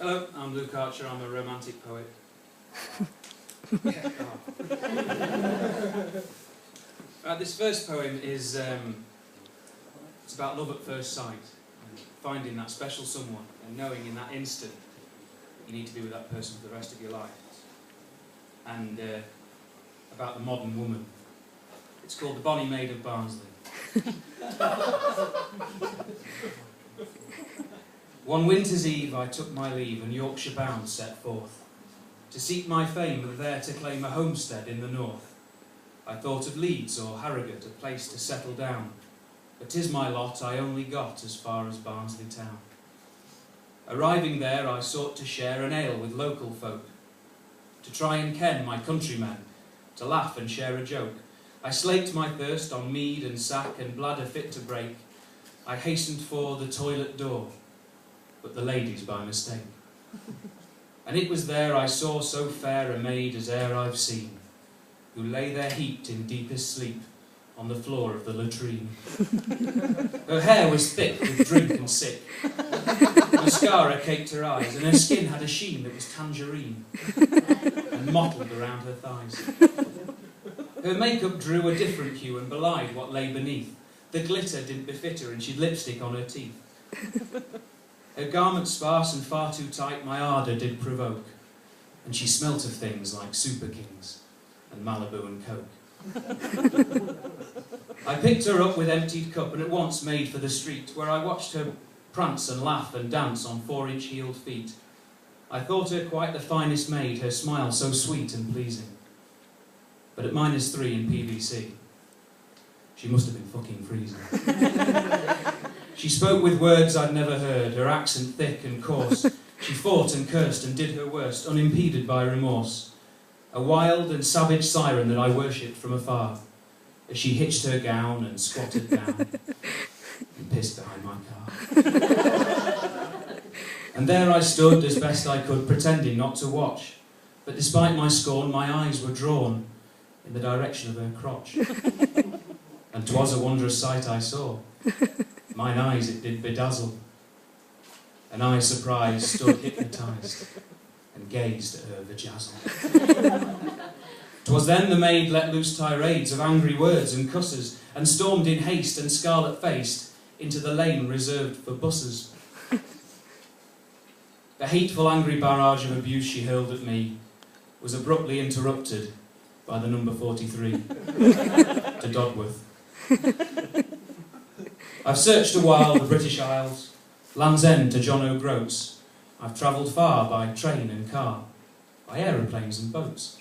Hello, I'm Luke Archer, I'm a romantic poet. This first poem is it's about love at first sight, and finding that special someone and knowing in that instant you need to be with that person for the rest of your life. And about the modern woman. It's called The Bonny Maid of Barnsley. One winter's eve I took my leave and Yorkshire bound set forth, to seek my fame and there to claim a homestead in the north. I thought of Leeds or Harrogate, a place to settle down, but 'tis my lot I only got as far as Barnsley town. Arriving there I sought to share an ale with local folk, to try and ken my countrymen, to laugh and share a joke. I slaked my thirst on mead and sack and bladder fit to break. I hastened for the toilet door, but the ladies by mistake. And it was there I saw so fair a maid as e'er I've seen, who lay there heaped in deepest sleep on the floor of the latrine. Her hair was thick with drink and sick, mascara caked her eyes, and her skin had a sheen that was tangerine, and mottled around her thighs. Her makeup drew a different hue and belied what lay beneath. The glitter didn't befit her and she'd lipstick on her teeth. Her garments sparse and far too tight my ardour did provoke, and she smelt of things like Super Kings and Malibu and Coke. I picked her up with emptied cup and at once made for the street, where I watched her prance and laugh and dance on 4-inch heeled feet. I thought her quite the finest maid, her smile so sweet and pleasing. But at -3 in PVC, she must have been fucking freezing. She spoke with words I'd never heard, her accent thick and coarse. She fought and cursed and did her worst, unimpeded by remorse. A wild and savage siren that I worshipped from afar, as she hitched her gown and squatted down and pissed behind my car. And there I stood as best I could, pretending not to watch. But despite my scorn, my eyes were drawn in the direction of her crotch. And 'twas a wondrous sight I saw. Mine eyes it did bedazzle, and I, surprised, stood hypnotised and gazed at her vajazzle. 'Twas then the maid let loose tirades of angry words and cusses, and stormed in haste and scarlet-faced into the lane reserved for buses. The hateful angry barrage of abuse she hurled at me was abruptly interrupted by the number 43 to Dodworth. I've searched a while the British Isles, Land's End to John O'Groats. I've travelled far by train and car, by aeroplanes and boats.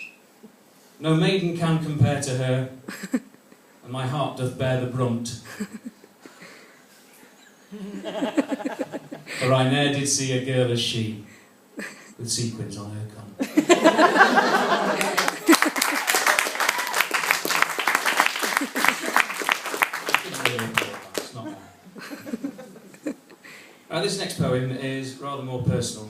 No maiden can compare to her, and my heart doth bear the brunt. For I ne'er did see a girl as she, with sequins on her cunt. This next poem is rather more personal.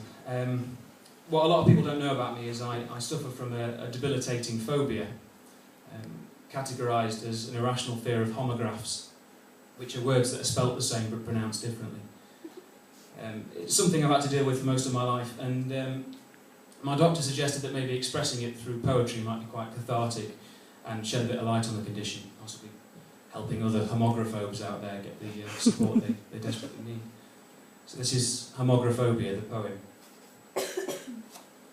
What a lot of people don't know about me is I suffer from a debilitating phobia, categorised as an irrational fear of homographs, which are words that are spelt the same but pronounced differently. It's something I've had to deal with for most of my life, and my doctor suggested that maybe expressing it through poetry might be quite cathartic and shed a bit of light on the condition, possibly helping other homographobes out there get the support they desperately need. So this is Homographobia, the poem.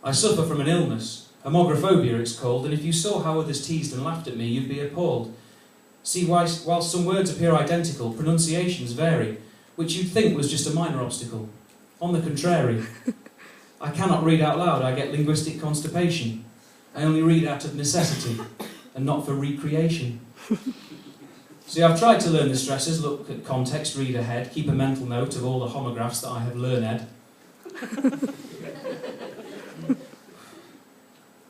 I suffer from an illness, homographobia it's called, and if you saw how others teased and laughed at me, you'd be appalled. See, whilst some words appear identical, pronunciations vary, which you'd think was just a minor obstacle. On the contrary, I cannot read out loud, I get linguistic constipation. I only read out of necessity, and not for recreation. See, I've tried to learn the stresses, look at context, read ahead, keep a mental note of all the homographs that I have learned.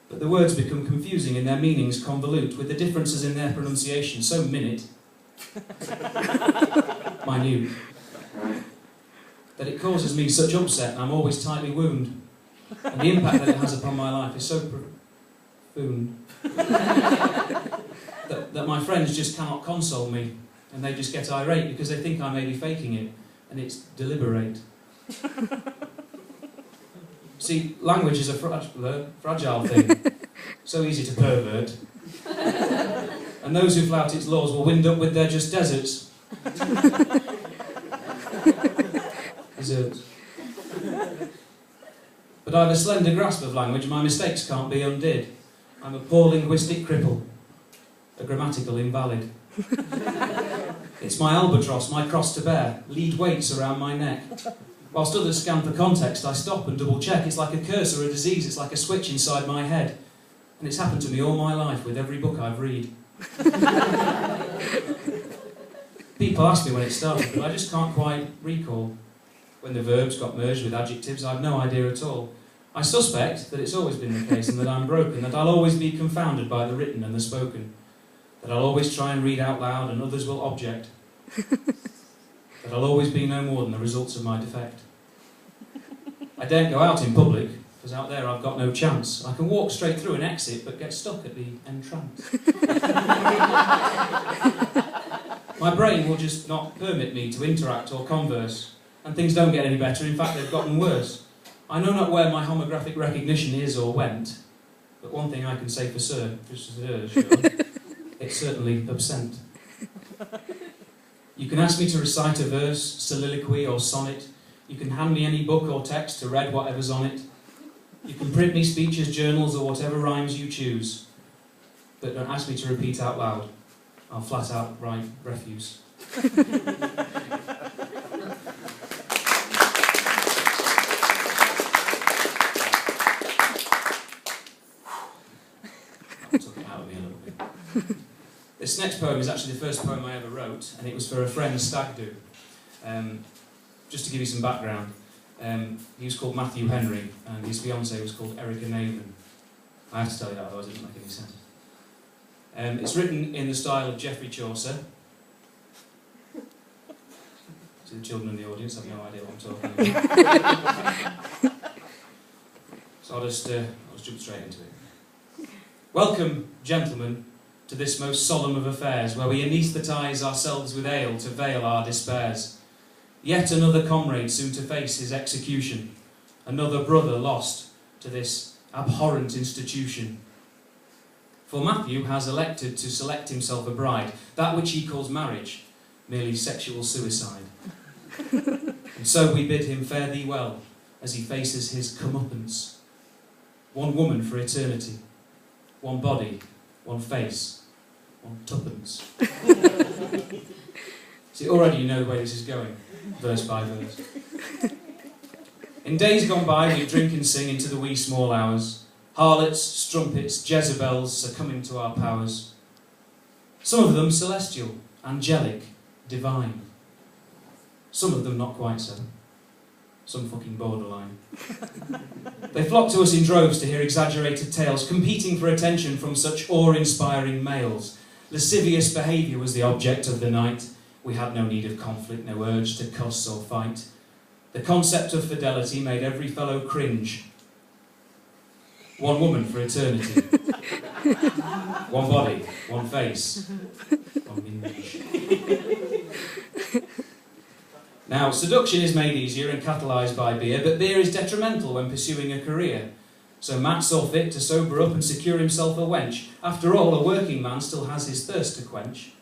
But the words become confusing and their meanings convolute, with the differences in their pronunciation so minute, that it causes me such upset and I'm always tightly wound. And the impact that it has upon my life is so profound that my friends just cannot console me, and they just get irate because they think I may be faking it, and it's deliberate. See, language is a fragile thing, so easy to pervert. And those who flout its laws will wind up with their just deserts. Deserts. But I've a slender grasp of language, my mistakes can't be undid. I'm a poor linguistic cripple, a grammatical invalid. It's my albatross, my cross to bear, lead weights around my neck. Whilst others scan for context, I stop and double check. It's like a curse or a disease, it's like a switch inside my head. And it's happened to me all my life with every book I've read. People ask me when it started, but I just can't quite recall. When the verbs got merged with adjectives, I've no idea at all. I suspect that it's always been the case and that I'm broken, that I'll always be confounded by the written and the spoken, that I'll always try and read out loud and others will object, that I'll always be no more than the results of my defect. I daren't go out in public, because out there I've got no chance. I can walk straight through an exit, but get stuck at the entrance. My brain will just not permit me to interact or converse, and things don't get any better, in fact they've gotten worse. I know not where my homographic recognition is or went, but one thing I can say for certain, it's certainly absent. You can ask me to recite a verse, soliloquy or sonnet. You can hand me any book or text to read whatever's on it. You can print me speeches, journals or whatever rhymes you choose. But don't ask me to repeat out loud. I'll flat out write refuse. Took it out of me a little bit. This next poem is actually the first poem I ever wrote, and it was for a friend's stag do. Just to give you some background, he was called Matthew Henry, and his fiancée was called Erica Nathan. I have to tell you that, otherwise it doesn't make any sense. It's written in the style of Geoffrey Chaucer. So the children in the audience have no idea what I'm talking about. So I'll just jump straight into it. Welcome, gentlemen, to this most solemn of affairs, where we anaesthetise ourselves with ale to veil our despairs. Yet another comrade soon to face his execution, another brother lost to this abhorrent institution. For Matthew has elected to select himself a bride, that which he calls marriage, merely sexual suicide. And so we bid him fare thee well, as he faces his comeuppance. One woman for eternity, one body, one face, one tuppence. See, already you know the way this is going, verse by verse. In days gone by we drink and sing into the wee small hours, harlots, strumpets, Jezebels succumbing to our powers. Some of them celestial, angelic, divine. Some of them not quite so. Some fucking borderline. They flock to us in droves to hear exaggerated tales, competing for attention from such awe-inspiring males. Lascivious behaviour was the object of the night. We had no need of conflict, no urge to cuss or fight. The concept of fidelity made every fellow cringe. One woman for eternity. One body, one face, one minge. Now, seduction is made easier and catalysed by beer, but beer is detrimental when pursuing a career. So Matt saw fit to sober up and secure himself a wench. After all, a working man still has his thirst to quench.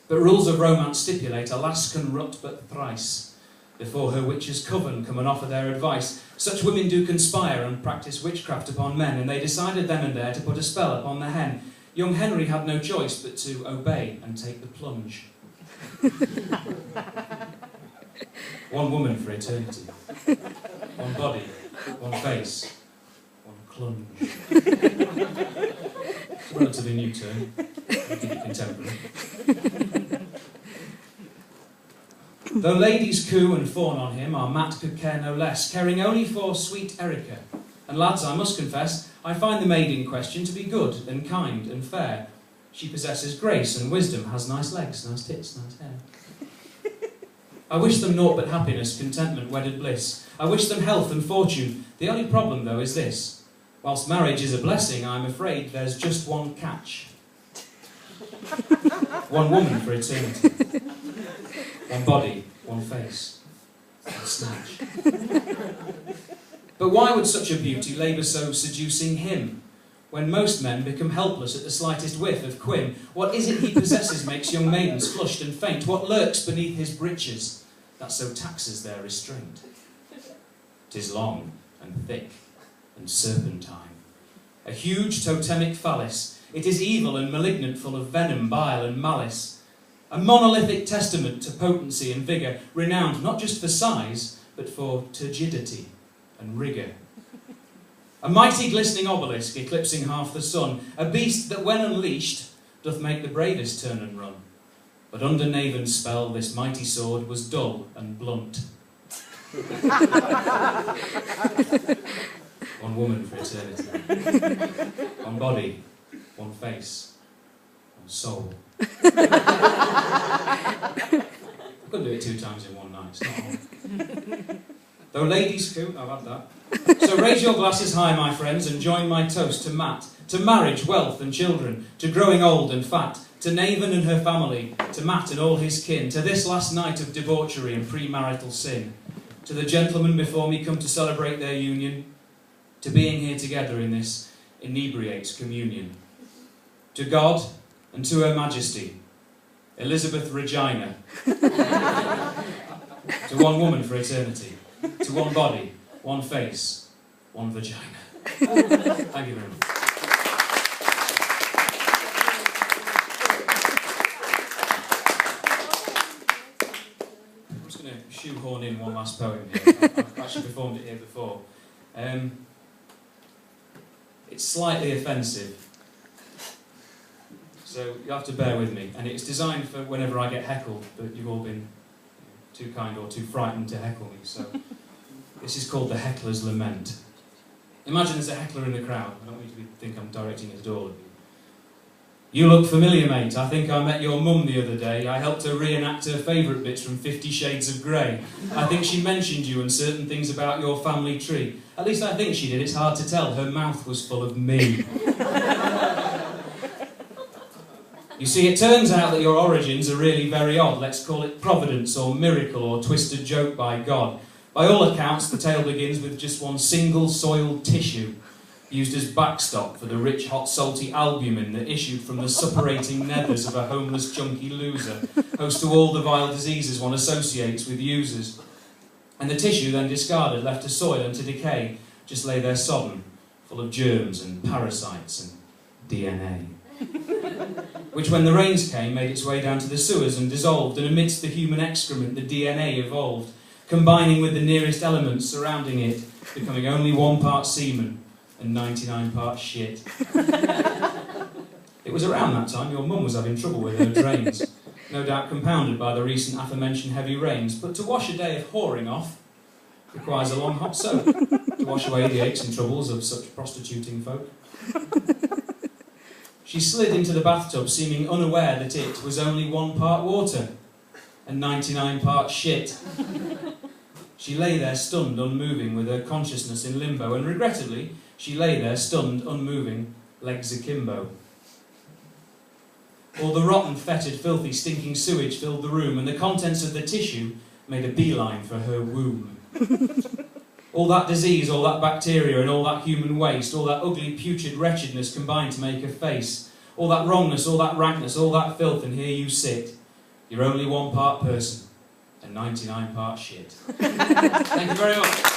But rules of romance stipulate a lass can rut but thrice before her witches coven come and offer their advice. Such women do conspire and practice witchcraft upon men, and they decided then and there to put a spell upon the hen. Young Henry had no choice but to obey and take the plunge. One woman for eternity. One body, one face, one clunge. It's a relatively new term. I think it contemporary. Though ladies coo and fawn on him, our Matt could care no less, caring only for sweet Erica. And lads, I must confess, I find the maid in question to be good and kind and fair. She possesses grace and wisdom, has nice legs, nice tits, nice hair. I wish them naught but happiness, contentment, wedded bliss. I wish them health and fortune. The only problem, though, is this. Whilst marriage is a blessing, I'm afraid there's just one catch. One woman for eternity. One body, one face, one snatch. But why would such a beauty labour so seducing him? When most men become helpless at the slightest whiff of quin, what is it he possesses makes young maidens flushed and faint? What lurks beneath his breeches that so taxes their restraint? 'Tis long and thick and serpentine, a huge totemic phallus. It is evil and malignant, full of venom, bile and malice. A monolithic testament to potency and vigour, renowned not just for size, but for turgidity and rigour. A mighty glistening obelisk eclipsing half the sun, a beast that when unleashed doth make the bravest turn and run. But under Navan's spell this mighty sword was dull and blunt. One woman for eternity. One body, one face, one soul. I couldn't do it 2 times in one night, it's not on. Though ladies coot, I've had that. So raise your glasses high, my friends, and join my toast to Matt, to marriage, wealth and children, to growing old and fat, to Navan and her family, to Matt and all his kin, to this last night of debauchery and premarital sin, to the gentlemen before me come to celebrate their union, to being here together in this inebriate communion, to God and to Her Majesty, Elizabeth Regina, to one woman for eternity, to one body, one face, one vagina. Thank you very much. I'm just going to shoehorn in one last poem here. I've actually performed it here before. It's slightly offensive, so you have to bear with me. And it's designed for whenever I get heckled, but you've all been too kind or too frightened to heckle me, so this is called The Heckler's Lament. Imagine there's a heckler in the crowd. I don't want you to think I'm directing it at all of you. You look familiar, mate. I think I met your mum the other day. I helped her reenact her favourite bits from 50 Shades of Grey. I think she mentioned you and certain things about your family tree. At least I think she did. It's hard to tell. Her mouth was full of me. You see, it turns out that your origins are really very odd. Let's call it providence or miracle or twisted joke by God. By all accounts, the tale begins with just one single soiled tissue, used as backstop for the rich, hot, salty albumin that issued from the suppurating nethers of a homeless, chunky loser, host to all the vile diseases one associates with users. And the tissue, then discarded, left to soil and to decay, just lay there sodden, full of germs and parasites and DNA. Which, when the rains came, made its way down to the sewers and dissolved, and amidst the human excrement the DNA evolved, combining with the nearest elements surrounding it, becoming only 1 part semen and 99 parts shit. It was around that time your mum was having trouble with her drains, no doubt compounded by the recent aforementioned heavy rains, but to wash a day of whoring off requires a long hot soak to wash away the aches and troubles of such prostituting folk. She slid into the bathtub, seeming unaware that it was only 1 part water and 99 parts shit. She lay there stunned, unmoving, with her consciousness in limbo, and regrettably, she lay there stunned, unmoving, legs akimbo. All the rotten, fetid, filthy, stinking sewage filled the room, and the contents of the tissue made a beeline for her womb. All that disease, all that bacteria, and all that human waste, all that ugly, putrid wretchedness combined to make a face. All that wrongness, all that rankness, all that filth, and here you sit. You're only 1 part person and 99 parts shit. Thank you very much.